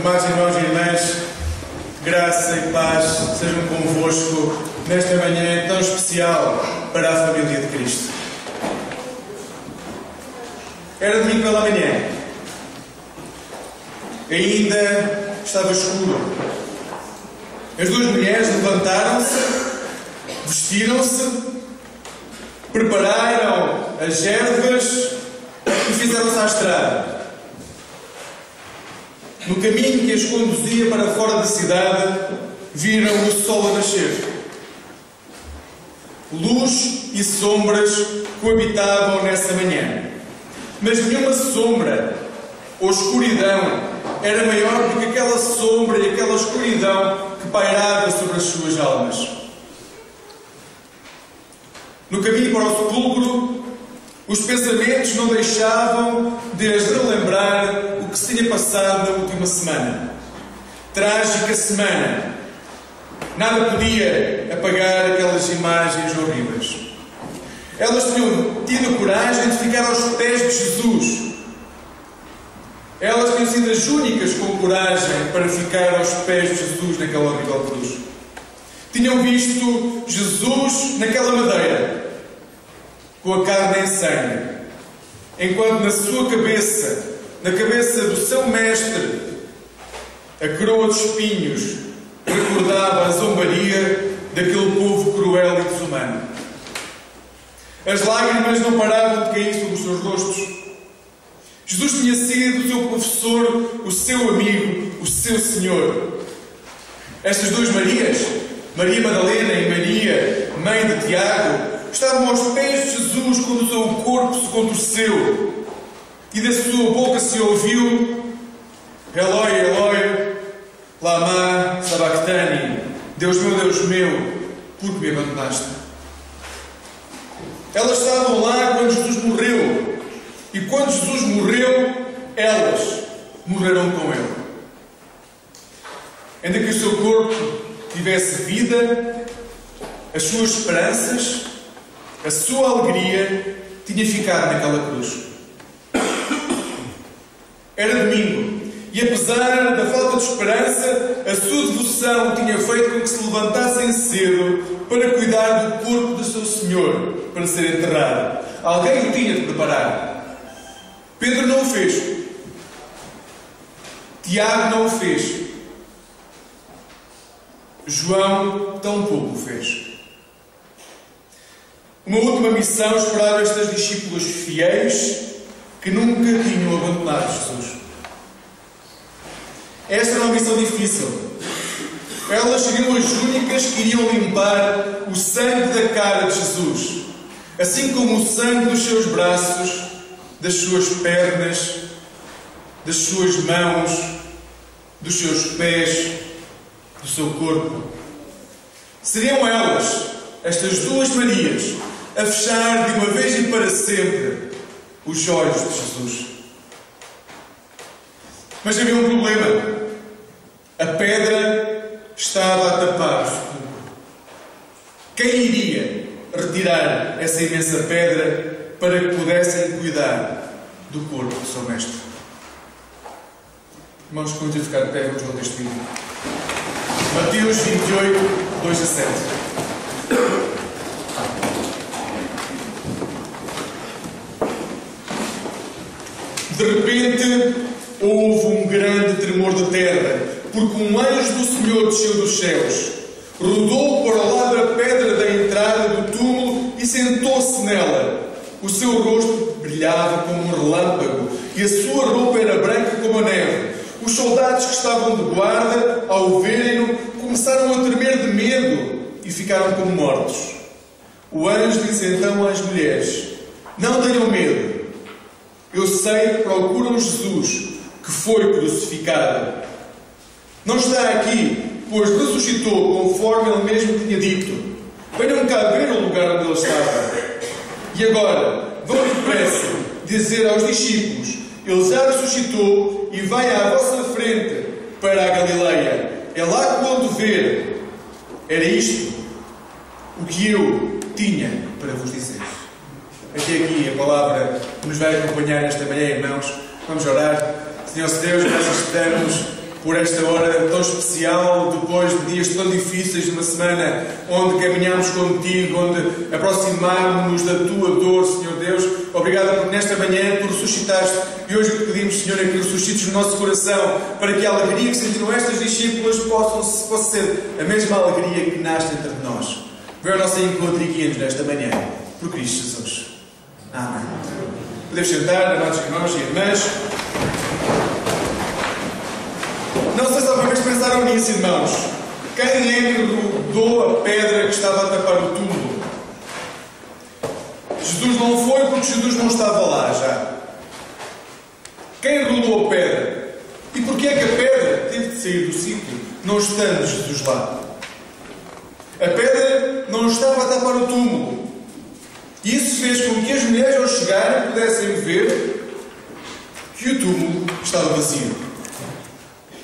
Amados irmãos e irmãs, graça e paz sejam convosco nesta manhã tão especial para a família de Cristo. Era domingo pela manhã. Ainda estava escuro. As duas mulheres levantaram-se, vestiram-se, prepararam as ervas e fizeram-se à estrada. No caminho que as conduzia para fora da cidade, viram o sol a nascer. Luz e sombras coabitavam nessa manhã. Mas nenhuma sombra ou escuridão era maior do que aquela sombra e aquela escuridão que pairava sobre as suas almas. No caminho para o sepulcro, os pensamentos não deixavam de as relembrar o que se tinha passado na última semana. Trágica semana. Nada podia apagar aquelas imagens horríveis. Elas tinham tido coragem de ficar aos pés de Jesus. Elas tinham sido as únicas com coragem para ficar aos pés de Jesus naquela horrível cruz. Tinham visto Jesus naquela madeira, com a carne em sangue, enquanto na sua cabeça, na cabeça do seu mestre, a coroa de espinhos recordava a zombaria daquele povo cruel e desumano. As lágrimas não paravam de cair sobre os seus rostos. Jesus tinha sido o seu professor, o seu amigo, o seu Senhor. Estas duas Marias, Maria Madalena e Maria, mãe de Tiago, estavam aos pés de Jesus quando o seu corpo se contorceu e da sua boca se ouviu: Eloi, Eloi, lama sabachthani, Deus meu, por que me abandonaste? Elas estavam lá quando Jesus morreu, e quando Jesus morreu, elas morreram com ele. Ainda que o seu corpo tivesse vida, as suas esperanças, a sua alegria tinha ficado naquela cruz. Era domingo, e apesar da falta de esperança, a sua devoção tinha feito com que se levantassem cedo para cuidar do corpo do seu Senhor, para ser enterrado. Alguém o tinha de preparar. Pedro não o fez. Tiago não o fez. João tampouco o fez. Uma última missão esperava estas discípulas fiéis que nunca tinham abandonado Jesus. Esta era uma missão difícil. Elas seriam as únicas que iriam limpar o sangue da cara de Jesus, assim como o sangue dos seus braços, das suas pernas, das suas mãos, dos seus pés, do seu corpo. Seriam elas, estas duas Marias, a fechar de uma vez e para sempre os olhos de Jesus. Mas havia um problema. A pedra estava a tapar o sepulcro. Quem iria retirar essa imensa pedra para que pudessem cuidar do corpo do seu mestre? Irmãos, vamos ficar de pé, vamos ler este vídeo. Mateus 28, 2 a 7. De repente, houve um grande tremor de terra, porque um anjo do Senhor desceu dos céus, rodou para o lado da pedra da entrada do túmulo e sentou-se nela. O seu rosto brilhava como um relâmpago e a sua roupa era branca como a neve. Os soldados que estavam de guarda, ao verem-no, começaram a tremer de medo e ficaram como mortos. O anjo disse então às mulheres: Não tenham medo. Eu sei que procuram Jesus, que foi crucificado. Não está aqui, pois ressuscitou conforme ele mesmo tinha dito. Venham cá ver o lugar onde ele estava. E agora, vão depressa dizer aos discípulos: Ele já ressuscitou e vai à vossa frente para a Galileia. É lá que vão ver. Era isto o que eu tinha para vos dizer. Até aqui a palavra que nos vai acompanhar nesta manhã, irmãos. Vamos orar. Senhor Deus, graças te damos por esta hora tão especial, depois de dias tão difíceis, de uma semana onde caminhamos contigo, onde aproximámos-nos da tua dor, Senhor Deus. Obrigado porque nesta manhã tu ressuscitaste e hoje o que pedimos, Senhor, é que ressuscites no nosso coração para que a alegria que sentiram estas discípulas possa ser a mesma alegria que nasce entre nós. Vem ao nosso encontro e guia-nos nesta manhã, por Cristo Jesus. Amém. Podemos sentar, amados irmãos e irmãs. Não sei se alguma vez pensaram nisso, irmãos. Quem é que rodou a pedra que estava a tapar o túmulo? Jesus não foi porque Jesus não estava lá já. Quem rodou a pedra? E porquê é que a pedra teve de sair do sítio, não estando Jesus lá? A pedra não estava a tapar o túmulo. E isso fez com que as mulheres, ao chegarem, pudessem ver que o túmulo estava vazio.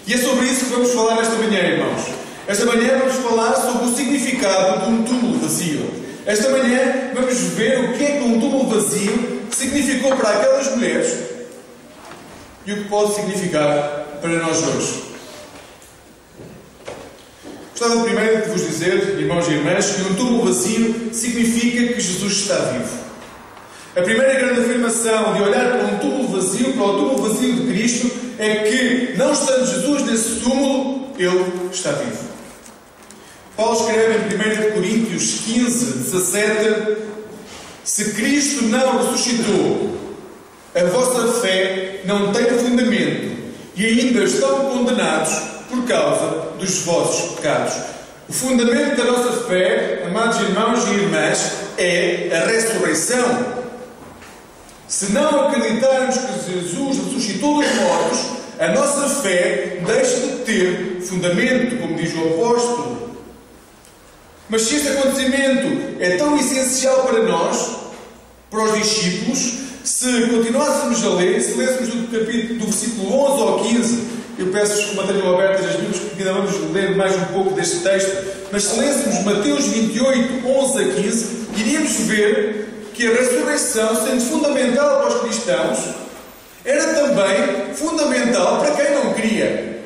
E é sobre isso que vamos falar esta manhã, irmãos. Esta manhã vamos falar sobre o significado de um túmulo vazio. Esta manhã vamos ver o que é que um túmulo vazio significou para aquelas mulheres e o que pode significar para nós hoje. Gostava primeiro de vos dizer, irmãos e irmãs, que um túmulo vazio significa que Jesus está vivo. A primeira grande afirmação de olhar para um túmulo vazio, para o túmulo vazio de Cristo, é que, não estando Jesus nesse túmulo, Ele está vivo. Paulo escreve em 1 Coríntios 15, 17: se Cristo não ressuscitou, a vossa fé não tem fundamento e ainda estão condenados por causa dos vossos pecados. O fundamento da nossa fé, amados irmãos e irmãs, é a ressurreição. Se não acreditarmos que Jesus ressuscitou dos mortos, a nossa fé deixa de ter fundamento, como diz o apóstolo. Mas se este acontecimento é tão essencial para nós, para os discípulos, se continuássemos a ler, se lêssemos do versículo 11 ao 15, eu peço que mantenham abertas as Bíblias, porque ainda vamos ler mais um pouco deste texto, mas se lêssemos Mateus 28, 11 a 15, iríamos ver que a ressurreição, sendo fundamental para os cristãos, era também fundamental para quem não cria.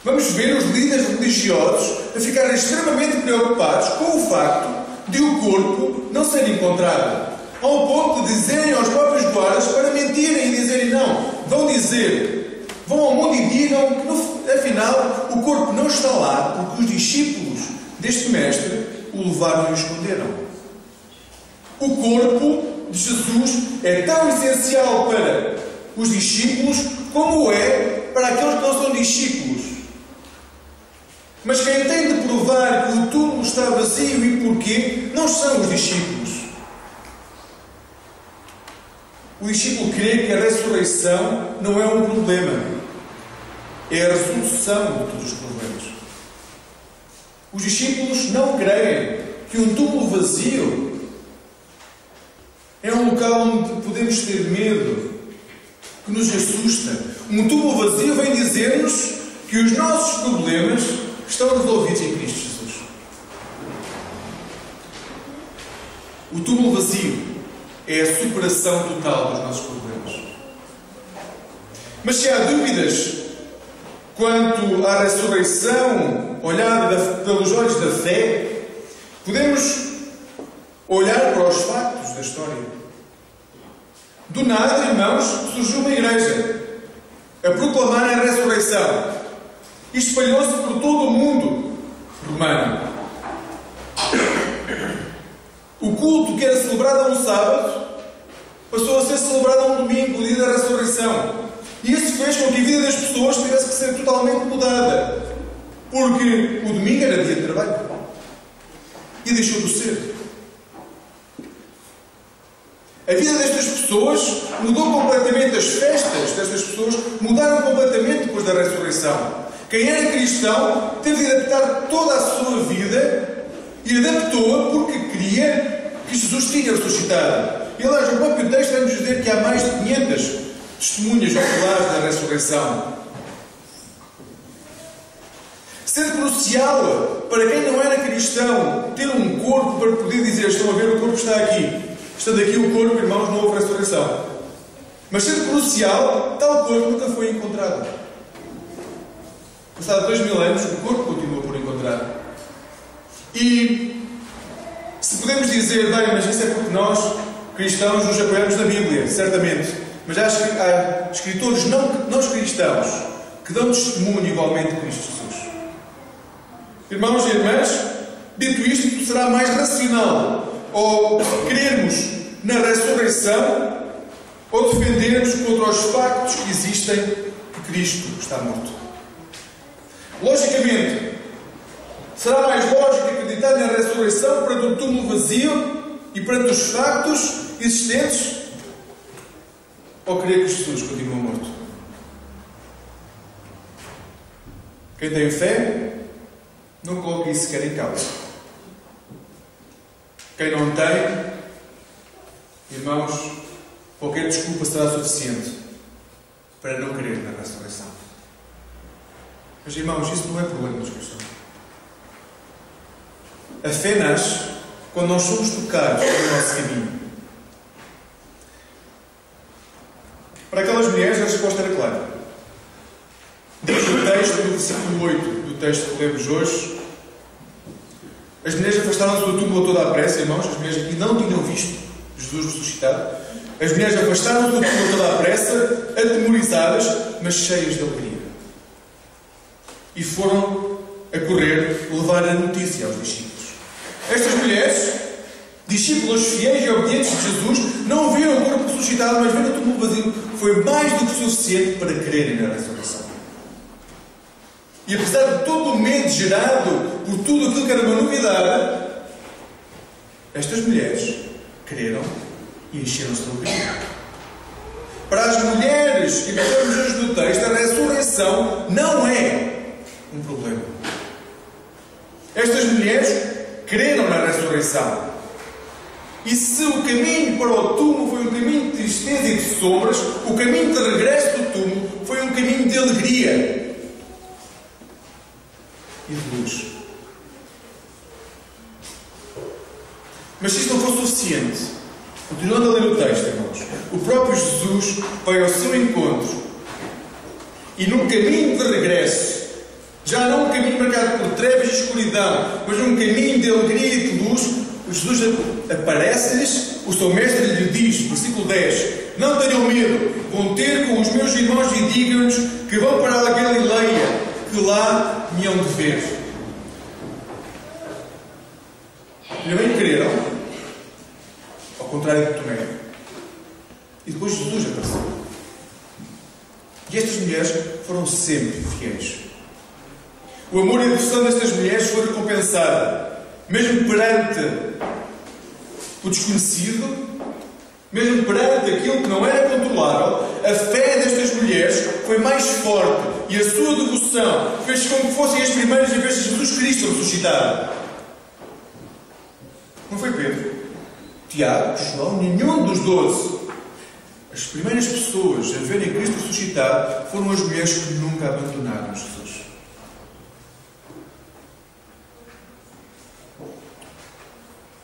Vamos ver os líderes religiosos a ficarem extremamente preocupados com o facto de o corpo não ser encontrado, ao ponto de dizerem aos próprios guardas para mentirem e dizerem não. Vão ao mundo e digam que, afinal, o corpo não está lá porque os discípulos deste mestre o levaram e o esconderam. O corpo de Jesus é tão essencial para os discípulos como é para aqueles que não são discípulos. Mas quem tem de provar que o túmulo está vazio e porquê, não são os discípulos. O discípulo crê que a ressurreição não é um problema. É a resolução de todos os problemas. Os discípulos não creem que um túmulo vazio é um local onde podemos ter medo, que nos assusta. Um túmulo vazio vem dizer-nos que os nossos problemas estão resolvidos em Cristo Jesus. O túmulo vazio é a superação total dos nossos problemas. Mas se há dúvidas quanto à ressurreição, olhada pelos olhos da fé, podemos olhar para os factos da história. Do nada, irmãos, surgiu uma igreja a proclamar a ressurreição e espalhou-se por todo o mundo romano. O culto que era celebrado a um sábado passou a ser celebrado a um domingo, o dia da ressurreição. E isso fez com que a vida das pessoas tivesse que ser totalmente mudada. Porque o domingo era dia de trabalho. E deixou de ser. A vida destas pessoas mudou completamente. As festas destas pessoas mudaram completamente depois da ressurreição. Quem era cristão teve de adaptar toda a sua vida e adaptou-a porque queria que Jesus tinha ressuscitado. E aliás, o próprio texto vai-nos dizer que há mais de 500 testemunhas oculares da ressurreição. Sendo crucial para quem não era cristão ter um corpo para poder dizer: estão a ver, o corpo está aqui. Estando aqui o corpo, irmãos, não houve ressurreição. Mas sendo crucial, tal corpo nunca foi encontrado. Passado 2000 anos, o corpo continua por encontrar. E se podemos dizer, bem, mas isso é porque nós, cristãos, nos apoiamos na Bíblia, certamente. Mas há escritores não cristãos que dão testemunho igualmente de Cristo Jesus. Irmãos e irmãs, dito isto, será mais racional ou crermos na ressurreição ou defendermos contra os factos que existem que Cristo está morto. Logicamente, será mais lógico acreditar na ressurreição perante um túmulo vazio e perante os factos existentes, ou crer que Jesus continua morto? Quem tem fé, não coloca isso sequer em causa. Quem não tem, irmãos, qualquer desculpa será suficiente para não crer na ressurreição. Mas, irmãos, isso não é problema de discussão. A fé nasce quando nós somos tocados no nosso caminho. Para aquelas mulheres, a resposta era clara. Diz o texto, no versículo 8 do texto que lemos hoje, as mulheres afastaram-se do túmulo a toda a pressa, irmãos, as mulheres aqui não tinham visto Jesus ressuscitado. As mulheres afastaram-se do túmulo a toda a pressa, atemorizadas, mas cheias de alegria. E foram a correr levar a notícia aos discípulos. Estas mulheres, discípulos fiéis e obedientes de Jesus, não viram o corpo ressuscitado, mas viram o túmulo vazio. Foi mais do que suficiente para crerem na ressurreição. E apesar de todo o medo gerado por tudo aquilo que era uma novidade, estas mulheres creram e encheram-se de alegria. Para as mulheres, e vemos hoje no texto, a ressurreição não é um problema. Estas mulheres creram na ressurreição. E se o caminho para o túmulo foi um caminho de tristeza e de sombras, o caminho de regresso do túmulo foi um caminho de alegria e de luz. Mas se isto não for suficiente, continuando a ler o texto, irmãos, o próprio Jesus vai ao seu encontro e num caminho de regresso, já não um caminho marcado por trevas e escuridão, mas um caminho de alegria e de luz, Jesus aparece-lhes, o seu mestre lhe diz, versículo 10, não tenham medo, vão ter com os meus irmãos e digam-nos que vão para a Galileia, que lá me hão de ver. Primeiro creram, ao contrário de Tomé, e depois Jesus apareceu. E estas mulheres foram sempre fiéis. O amor e a devoção destas mulheres foi recompensada, mesmo perante o desconhecido, mesmo perante aquilo que não era controlável. A fé destas mulheres foi mais forte e a sua devoção fez com que fossem as primeiras a ver Jesus Cristo ressuscitado. Não foi Pedro, Tiago, João, nenhum dos 12. As primeiras pessoas a verem Cristo ressuscitado foram as mulheres que nunca abandonaram Jesus.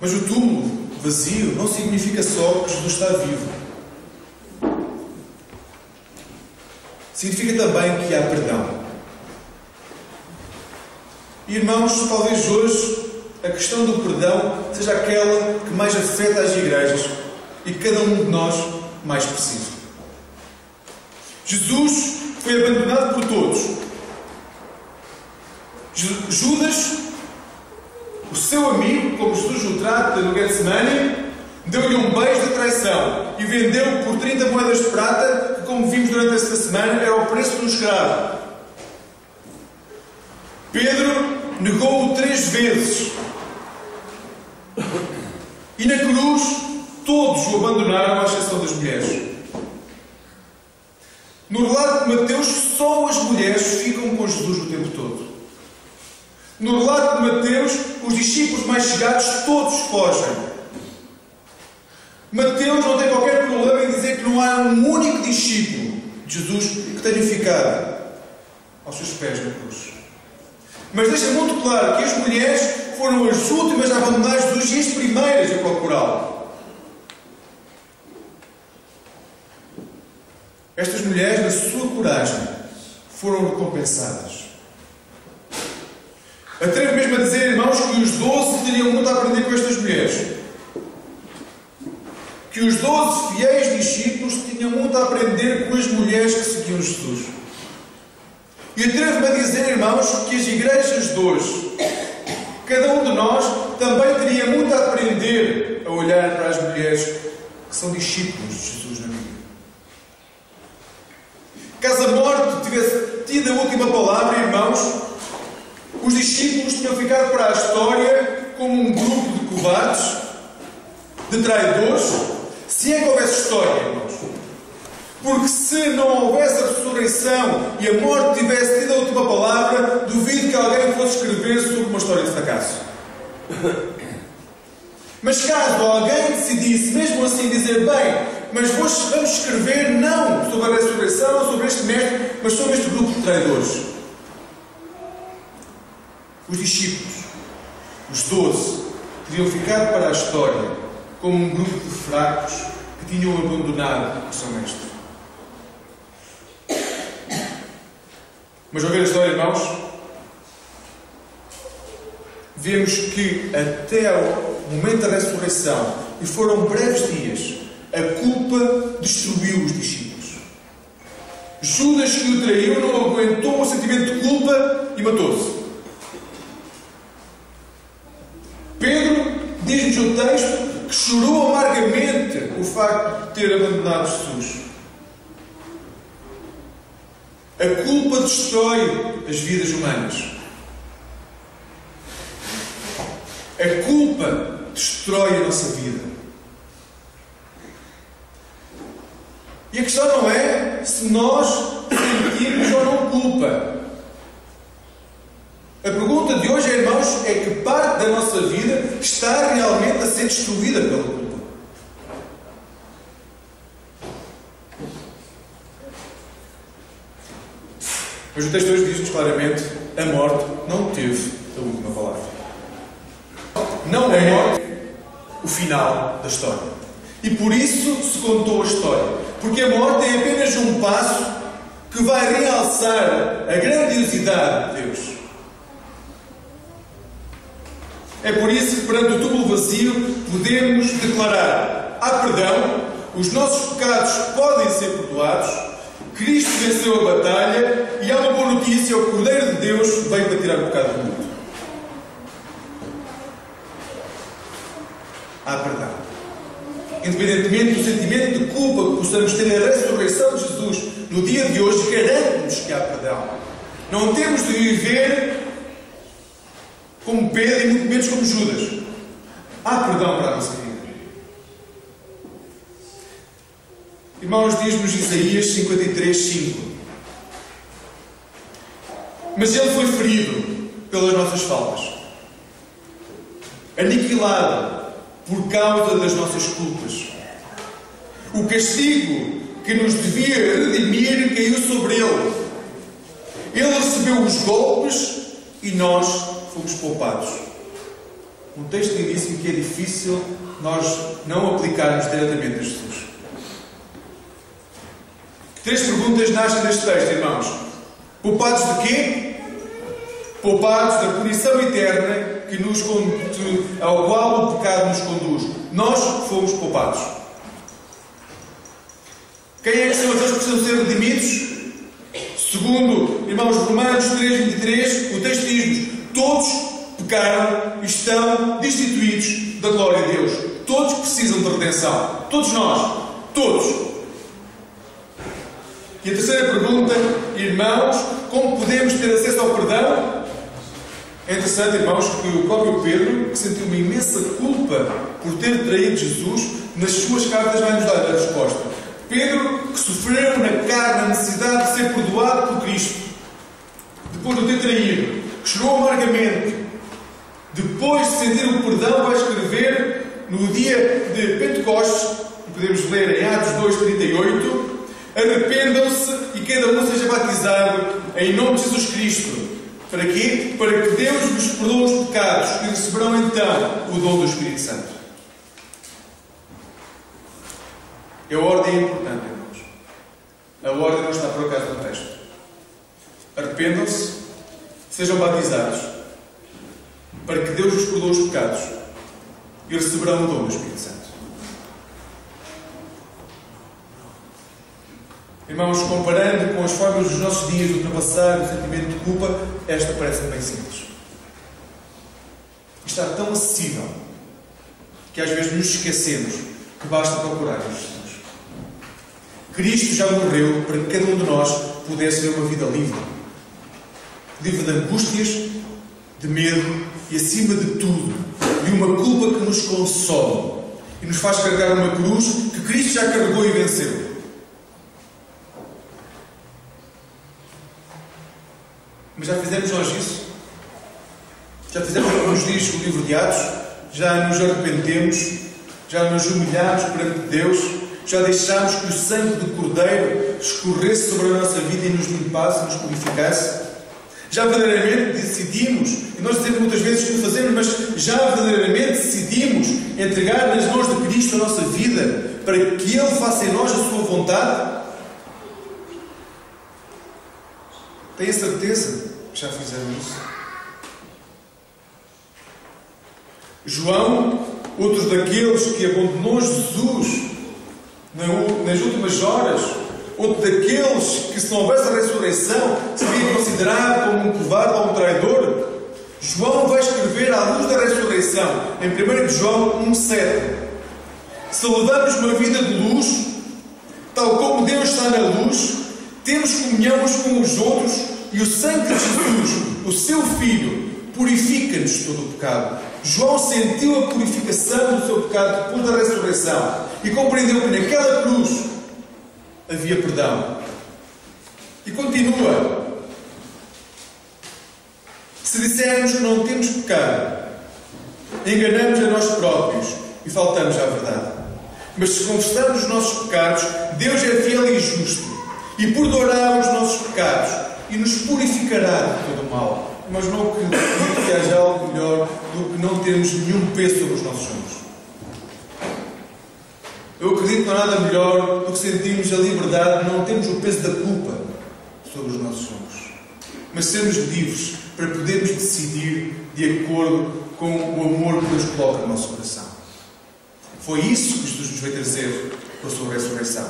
Mas o túmulo vazio não significa só que Jesus está vivo. Significa também que há perdão. E, irmãos, talvez hoje a questão do perdão seja aquela que mais afeta as igrejas e que cada um de nós mais precisa. Jesus foi abandonado por todos. Judas, o seu amigo, como Jesus o trata no Getsemane, deu-lhe um beijo de traição e vendeu-o por 30 moedas de prata, que, como vimos durante esta semana, era o preço de um escravo. Pedro negou-o 3 vezes. E na cruz, todos o abandonaram, à exceção das mulheres. No relato de Mateus, só as mulheres ficam com Jesus o tempo todo. No relato de Mateus, os discípulos mais chegados todos fogem. Mateus não tem qualquer problema em dizer que não há um único discípulo de Jesus que tenha ficado aos seus pés na cruz. Mas deixa muito claro que as mulheres foram as últimas a abandonar Jesus e as primeiras a procurá-lo. Estas mulheres, na sua coragem, foram recompensadas. Atrevo mesmo a dizer, irmãos, que os 12 teriam muito a aprender com estas mulheres. Que os 12 fiéis discípulos tinham muito a aprender com as mulheres que seguiam Jesus. E atrevo-me a dizer, irmãos, que as igrejas de hoje, cada um de nós, também teria muito a aprender a olhar para as mulheres que são discípulos de Jesus na Bíblia. Caso a morte tivesse tido a última palavra, irmãos, os discípulos tinham ficado para a história como um grupo de covardes, de traidores, se é que houvesse história, irmãos. Porque se não houvesse a ressurreição e a morte tivesse tido a última palavra, duvido que alguém fosse escrever sobre uma história de fracasso. Mas caso alguém decidisse, mesmo assim, dizer, bem, mas vamos escrever não sobre a ressurreição, sobre este mestre, mas sobre este grupo de traidores. Os discípulos, os 12, teriam ficado para a história como um grupo de fracos que tinham abandonado o seu mestre. Mas ao ver a história, irmãos, vemos que até ao momento da ressurreição, e foram breves dias, a culpa destruiu os discípulos. Judas, que o traiu, não aguentou o sentimento de culpa e matou-se. Pedro, diz-nos o texto, que chorou amargamente o facto de ter abandonado Jesus. A culpa destrói as vidas humanas. A culpa destrói a nossa vida. E a questão não é se nós sentimos ou não culpa. A pergunta de hoje, irmãos, é que parte da nossa vida está realmente a ser destruída pela culpa. Mas o texto hoje diz-nos claramente: a morte não teve a última palavra. Não é a morte o final da história. E por isso se contou a história. Porque a morte é apenas um passo que vai realçar a grandiosidade de Deus. É por isso que perante o túmulo vazio podemos declarar: há perdão, os nossos pecados podem ser perdoados, Cristo venceu a batalha e há uma boa notícia: o Cordeiro de Deus veio para tirar o pecado do mundo. Há perdão. Independentemente do sentimento de culpa que possamos ter na ressurreição de Jesus no dia de hoje, garante-nos que há perdão. Não temos de viver como Pedro e muito menos como Judas. Há perdão para a nossa vida. Irmãos, diz-nos Isaías 53:5. Mas ele foi ferido pelas nossas faltas, aniquilado por causa das nossas culpas. O castigo que nos devia redimir caiu sobre ele. Ele recebeu os golpes e nós fomos poupados. Um texto lindíssimo que é difícil nós não aplicarmos diretamente a Jesus. Três perguntas nascem deste texto, irmãos. Poupados de quê? Poupados da punição eterna ao qual o pecado nos conduz. Nós fomos poupados. Quem é que são aqueles que precisam ser redimidos? Segundo, irmãos, Romanos 3:23, o texto diz-nos: todos pecaram e estão destituídos da glória de Deus. Todos precisam de redenção. Todos nós. Todos. E a terceira pergunta, irmãos, como podemos ter acesso ao perdão? É interessante, irmãos, que o próprio Pedro, que sentiu uma imensa culpa por ter traído Jesus, nas suas cartas vai-nos dar a resposta. Pedro, que sofreu na carne a necessidade de ser perdoado por Cristo, depois de o ter traído, que chorou amargamente, depois de sentir o perdão, vai escrever no dia de Pentecostes, e podemos ler em Atos 2:38, arrependam-se e cada um seja batizado em nome de Jesus Cristo. Para quê? Para que Deus vos perdoe os pecados e receberão então o dom do Espírito Santo. A ordem é importante, irmãos. A ordem não está por acaso no texto. Arrependam-se, sejam batizados para que Deus lhes perdoe os pecados e receberão o dom do Espírito Santo. Irmãos, comparando com as formas dos nossos dias de ultrapassar o sentimento de culpa, esta parece bem simples. Está tão acessível que às vezes nos esquecemos que basta procurar Jesus. Cristo já morreu para que cada um de nós pudesse ter uma vida livre. Livre de angústias, de medo e, acima de tudo, de uma culpa que nos consome e nos faz carregar uma cruz que Cristo já carregou e venceu. Mas já fizemos nós isso? Já fizemos alguns dias o livro de Atos? Já nos arrependemos? Já nos humilhamos perante Deus? Já deixámos que o sangue do Cordeiro escorresse sobre a nossa vida e nos limpasse, nos purificasse? Já verdadeiramente decidimos, e nós dizemos muitas vezes que o fazemos, mas já verdadeiramente decidimos entregar nas mãos de Cristo a nossa vida para que Ele faça em nós a sua vontade? Tenho a certeza que já fizeram isso. João, outro daqueles que abandonou Jesus nas últimas horas, outro daqueles que, se não houvesse a ressurreição, seria considerado como um covarde ou um traidor, João vai escrever à luz da ressurreição, em 1 João 1,7: se levamos uma vida de luz, tal como Deus está na luz, temos comunhão uns com os outros, e o sangue de Jesus, o seu Filho, purifica-nos de todo o pecado. João sentiu a purificação do seu pecado depois da ressurreição e compreendeu que naquela cruz havia perdão. E continua: se dissermos que não temos pecado, enganamos a nós próprios e faltamos à verdade. Mas se confessarmos os nossos pecados, Deus é fiel e justo e perdoará os nossos pecados e nos purificará de todo o mal. Mas não acredito que haja algo melhor do que não termos nenhum peso sobre os nossos ombros. Eu acredito que não há nada melhor do que sentirmos a liberdade de não termos o peso da culpa sobre os nossos ombros, mas sermos livres para podermos decidir de acordo com o amor que Deus coloca no nosso coração. Foi isso que Jesus nos veio trazer com a sua ressurreição.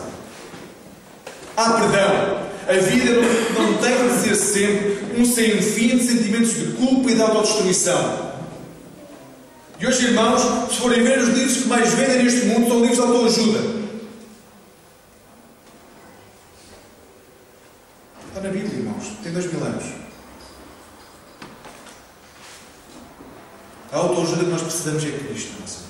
Há perdão. A vida não tem de ser sempre um sem fim de sentimentos de culpa e de autodestruição. E hoje, irmãos, se forem ver os livros que mais vendem neste mundo, são livros de autoajuda. Está na Bíblia, irmãos. Tem 2000 anos. A autoajuda que nós precisamos é Cristo na nossa vida.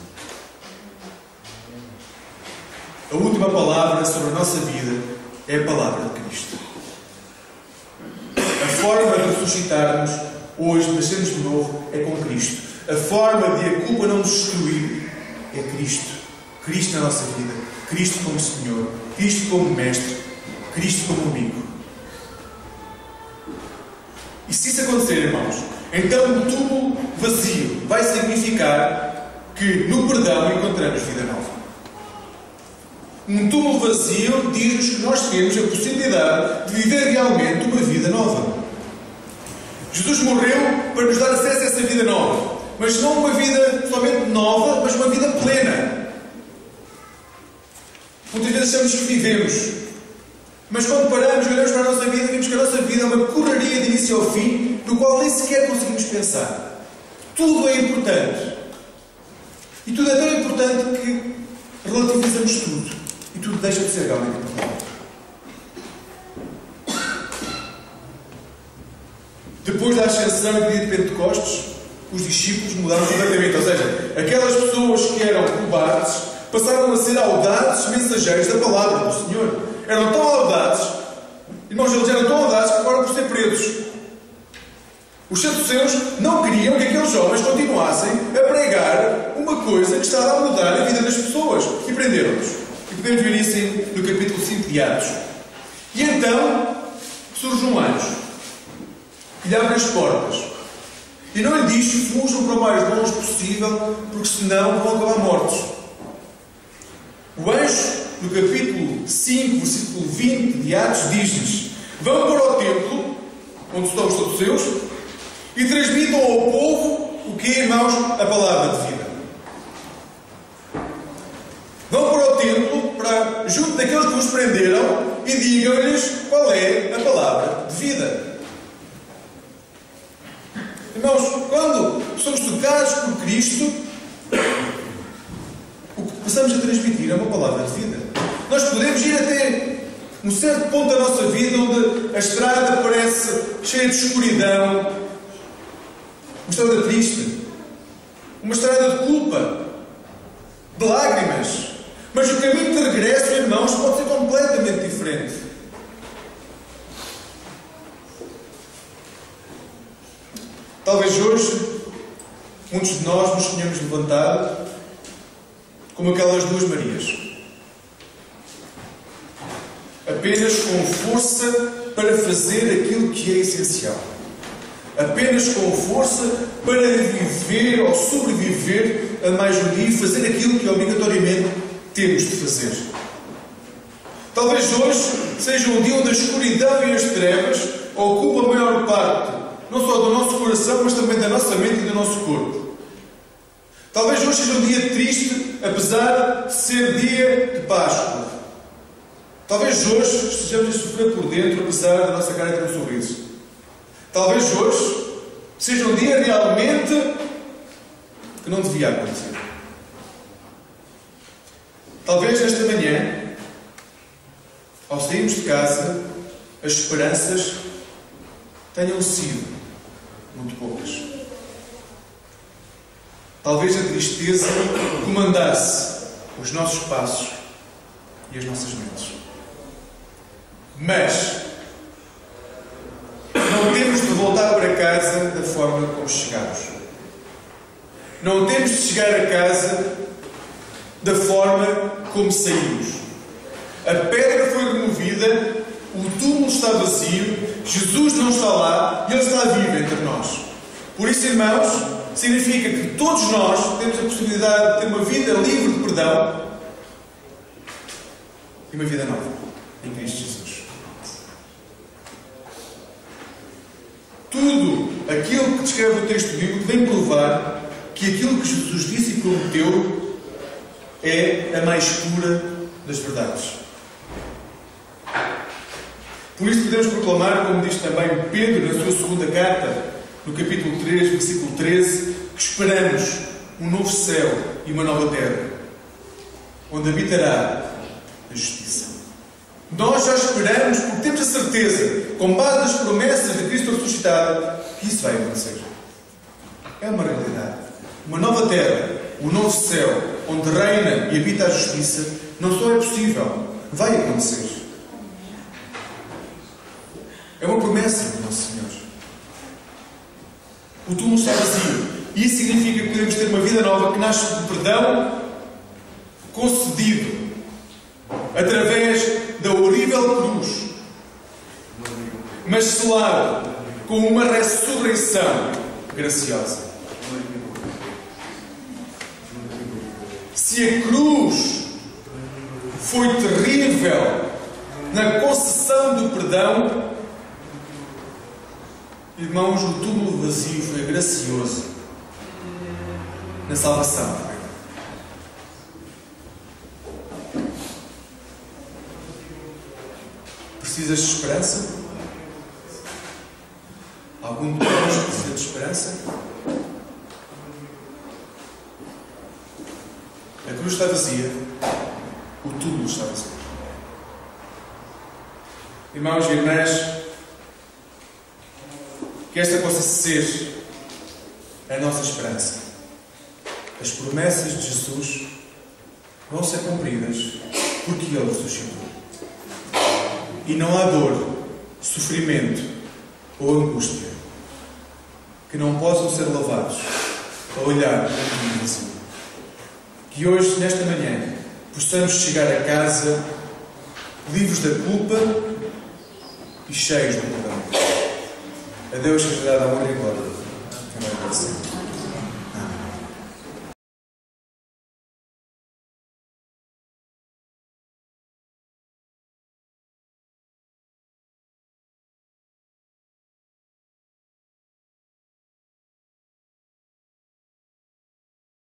A última palavra sobre a nossa vida é a palavra de Cristo. A forma de ressuscitarmos hoje, de nascermos de novo, é com Cristo. A forma de a culpa não nos destruir é Cristo. Cristo na nossa vida. Cristo como Senhor. Cristo como Mestre. Cristo como amigo. E se isso acontecer, irmãos, então o túmulo vazio vai significar que no perdão encontramos vida nova. Um túmulo vazio diz-nos que nós temos a possibilidade de viver realmente uma vida nova. Jesus morreu para nos dar acesso a essa vida nova. Mas não uma vida somente nova, mas uma vida plena. Muitas vezes achamos que vivemos. Mas quando paramos e olhamos para a nossa vida, vemos que a nossa vida é uma correria de início ao fim, do qual nem sequer conseguimos pensar. Tudo é importante. E tudo é tão importante que relativizamos tudo. E tudo deixa de ser realmente importante. Depois da ascensão e do dia de Pentecostes, os discípulos mudaram completamente. Ou seja, aquelas pessoas que eram cobardes passaram a ser audazes mensageiros da palavra do Senhor. Eram tão audazes, irmãos, eles eram tão audazes que acabaram por ser presos. Os saduceus não queriam que aqueles jovens continuassem a pregar uma coisa que estava a mudar a vida das pessoas. E prenderam-nos. E podemos ver isso no capítulo 5 de Atos. E então surge um anjo que lhe abre as portas. E não lhe diz: fujam para o mais longe possível, porque senão vão acabar mortos. O anjo, no capítulo 5, versículo 20 de Atos, diz-lhes: vão para o templo, onde estão os saduceus, e transmitam ao povo o que é, irmãos, a palavra de vida. Vão para o templo, junto daqueles que vos prenderam, e digam-lhes qual é a palavra de vida. Irmãos, quando somos tocados por Cristo, o que passamos a transmitir é uma palavra de vida. Nós podemos ir até um certo ponto da nossa vida onde a estrada parece cheia de escuridão, uma estrada triste, uma estrada de culpa, de lágrimas. Mas o caminho de regresso, irmãos, pode ser completamente diferente. Talvez hoje muitos de nós nos tenhamos levantado como aquelas duas Marias, apenas com força para fazer aquilo que é essencial, apenas com força para viver ou sobreviver a mais um dia e fazer aquilo que obrigatoriamente temos de fazer. Talvez hoje seja um dia onde a escuridão e as trevas ocupam a maior parte, não só do nosso coração, mas também da nossa mente e do nosso corpo. Talvez hoje seja um dia triste, apesar de ser dia de Páscoa. Talvez hoje estejamos a sofrer por dentro, apesar da nossa cara ter um sorriso. Talvez hoje seja um dia realmente que não devia acontecer. Talvez nesta manhã, ao sairmos de casa, as esperanças tenham sido muito poucas. Talvez a tristeza comandasse os nossos passos e as nossas mentes. Mas não temos de voltar para casa da forma como chegamos. Não temos de chegar a casa da forma como saímos. A pedra foi removida, o túmulo está vazio, Jesus não está lá e Ele está vivo entre nós. Por isso, irmãos, significa que todos nós temos a possibilidade de ter uma vida livre de perdão e uma vida nova em Cristo Jesus. Tudo aquilo que descreve o texto bíblico vem provar que aquilo que Jesus disse e prometeu é a mais pura das verdades. Por isso podemos proclamar, como diz também Pedro na sua segunda carta, no capítulo 3, versículo 13, que esperamos um novo céu e uma nova terra, onde habitará a justiça. Nós já esperamos, porque temos a certeza, com base nas promessas de Cristo ressuscitado, que isso vai acontecer. É uma realidade. Uma nova terra, um novo céu, onde reina e habita a justiça, não só é possível, vai acontecer. É uma promessa do nosso Senhor. O túmulo está vazio. E isso significa que podemos ter uma vida nova que nasce de perdão concedido através da horrível cruz, mas selado com uma ressurreição graciosa. Se a cruz foi terrível na concessão do perdão, irmãos, o túmulo vazio foi gracioso na salvação. Precisas de esperança? Algum de nós precisa de esperança? A cruz está vazia, o túmulo está vazio. Irmãos e irmãs, que esta possa ser a nossa esperança. As promessas de Jesus vão ser cumpridas porque Ele ressuscitou. E não há dor, sofrimento ou angústia que não possam ser lavados a olhar para o caminho vazio. Que hoje, nesta manhã, possamos chegar a casa livres da culpa e cheios do perdão. A Deus seja dada a honra e glória.